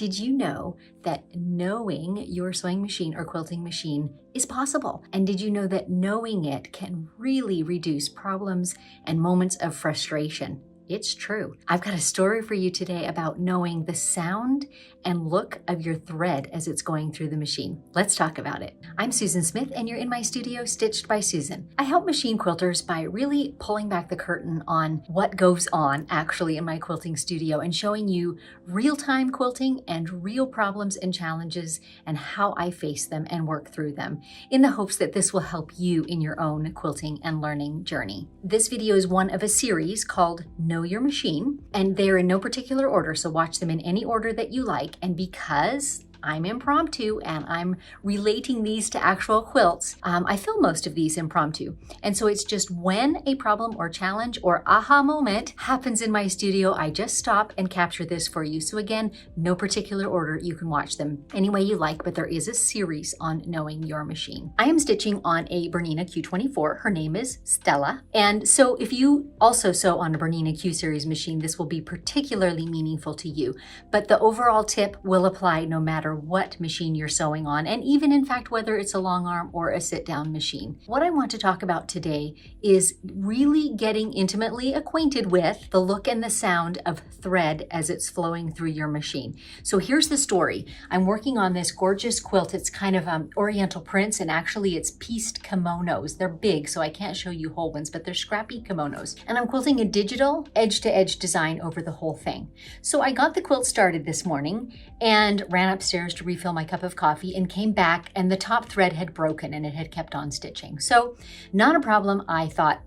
Did you know that knowing your sewing machine or quilting machine is possible? And did you know that knowing it can really reduce problems and moments of frustration? It's true. I've got a story for you today about knowing the sound and look of your thread as it's going through the machine. Let's talk about it. I'm Susan Smith and you're in my studio, Stitched by Susan. I help machine quilters by really pulling back the curtain on what goes on actually in my quilting studio and showing you real-time quilting and real problems and challenges and how I face them and work through them in the hopes that this will help you in your own quilting and learning journey. This video is one of a series called Know Your Machine, and they're in no particular order, so watch them in any order that you like. And because I'm impromptu and I'm relating these to actual quilts, I film most of these impromptu. And so it's just when a problem or challenge or aha moment happens in my studio, I just stop and capture this for you. So again, no particular order, you can watch them any way you like, but there is a series on knowing your machine. I am stitching on a BERNINA Q-24. Her name is Stella. And so if you also sew on a BERNINA Q series machine, this will be particularly meaningful to you. But the overall tip will apply no matter what machine you're sewing on, and even in fact whether it's a long arm or a sit-down machine. What I want to talk about today is really getting intimately acquainted with the look and the sound of thread as it's flowing through your machine. So here's the story. I'm working on this gorgeous quilt. It's kind of oriental prints, and actually it's pieced kimonos. They're big, so I can't show you whole ones, but they're scrappy kimonos. And I'm quilting a digital edge-to-edge design over the whole thing. So I got the quilt started this morning and ran upstairs to refill my cup of coffee and came back, and the top thread had broken and it had kept on stitching. So not a problem. I thought,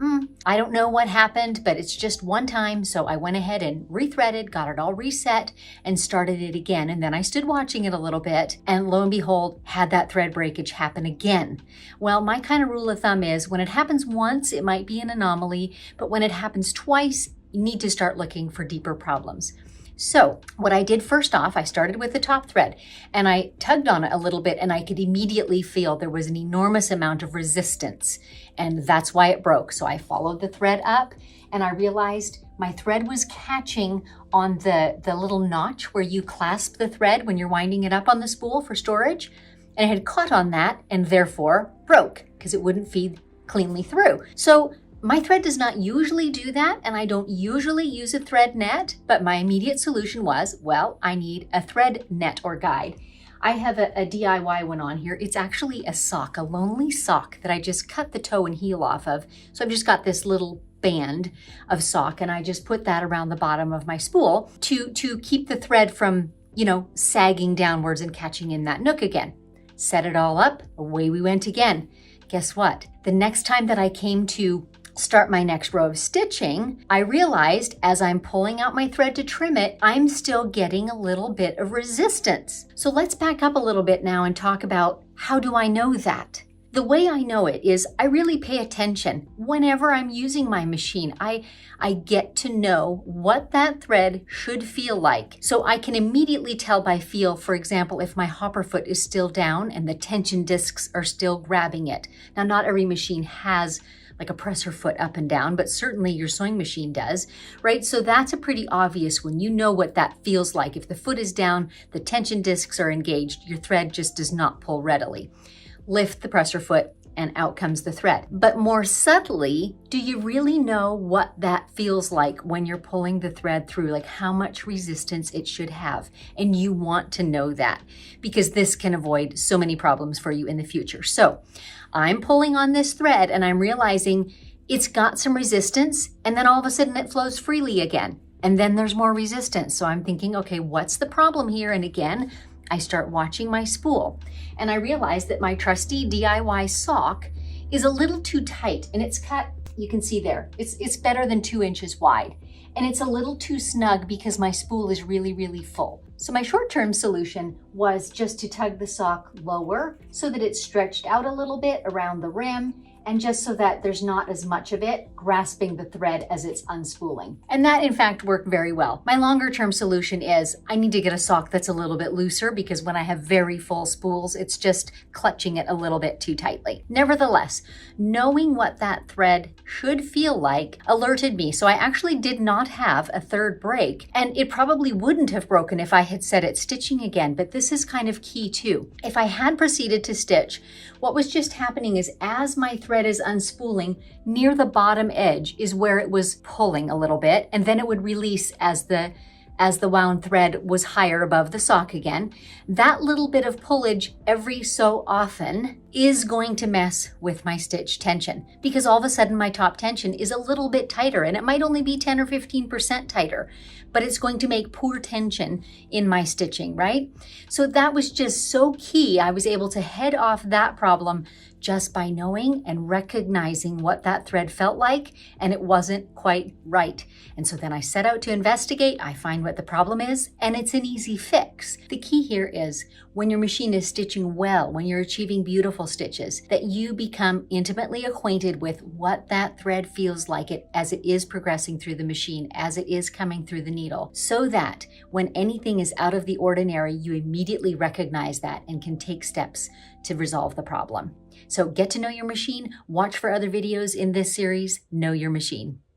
I don't know what happened, but it's just one time. So I went ahead and rethreaded, got it all reset and started it again. And then I stood watching it a little bit, and lo and behold, had that thread breakage happen again. Well, my kind of rule of thumb is when it happens once, it might be an anomaly, but when it happens twice, you need to start looking for deeper problems. So what I did first off, I started with the top thread and I tugged on it a little bit, and I could immediately feel there was an enormous amount of resistance, and that's why it broke. So I followed the thread up and I realized my thread was catching on the little notch where you clasp the thread when you're winding it up on the spool for storage, and it had caught on that and therefore broke because it wouldn't feed cleanly through. So my thread does not usually do that, and I don't usually use a thread net, but my immediate solution was, well, I need a thread net or guide. I have a DIY one on here. It's actually a sock, a lonely sock that I just cut the toe and heel off of. So I've just got this little band of sock, and I just put that around the bottom of my spool to keep the thread from, sagging downwards and catching in that nook again. Set it all up, away we went again. Guess what? The next time that I came to start my next row of stitching, I realized as I'm pulling out my thread to trim it, I'm still getting a little bit of resistance. So let's back up a little bit now and talk about how do I know that? The way I know it is I really pay attention. Whenever I'm using my machine, I get to know what that thread should feel like. So I can immediately tell by feel, for example, if my hopper foot is still down and the tension discs are still grabbing it. Now, not every machine has like a presser foot up and down, but certainly your sewing machine does, right? So that's a pretty obvious one. You know what that feels like. If the foot is down, the tension discs are engaged, your thread just does not pull readily. Lift the presser foot and out comes the thread. But more subtly, do you really know what that feels like when you're pulling the thread through, like how much resistance it should have? And you want to know that because this can avoid so many problems for you in the future. So I'm pulling on this thread and I'm realizing it's got some resistance, and then all of a sudden it flows freely again. And then there's more resistance. So I'm thinking, okay, what's the problem here? And again, I start watching my spool and I realize that my trusty DIY sock is a little too tight, and it's cut, you can see there, it's better than 2 inches wide, and it's a little too snug because my spool is really, really full. So my short-term solution was just to tug the sock lower so that it stretched out a little bit around the rim, and just so that there's not as much of it grasping the thread as it's unspooling. And that in fact worked very well. My longer term solution is I need to get a sock that's a little bit looser, because when I have very full spools, it's just clutching it a little bit too tightly. Nevertheless, knowing what that thread should feel like alerted me. So I actually did not have a third break, and it probably wouldn't have broken if I had set it stitching again, but this is kind of key too. If I had proceeded to stitch, what was just happening is as my thread is unspooling, near the bottom edge is where it was pulling a little bit, and then it would release as the wound thread was higher above the sock again. That little bit of pullage every so often is going to mess with my stitch tension, because all of a sudden my top tension is a little bit tighter, and it might only be 10 or 15% tighter, but it's going to make poor tension in my stitching, right? So that was just so key. I was able to head off that problem just by knowing and recognizing what that thread felt like, and it wasn't quite right. And so then I set out to investigate, I find what the problem is, and it's an easy fix. The key here is when your machine is stitching well, when you're achieving beautiful stitches, that you become intimately acquainted with what that thread feels like as it is progressing through the machine, as it is coming through the needle, so that when anything is out of the ordinary, you immediately recognize that and can take steps to resolve the problem. So get to know your machine, watch for other videos in this series, Know Your Machine.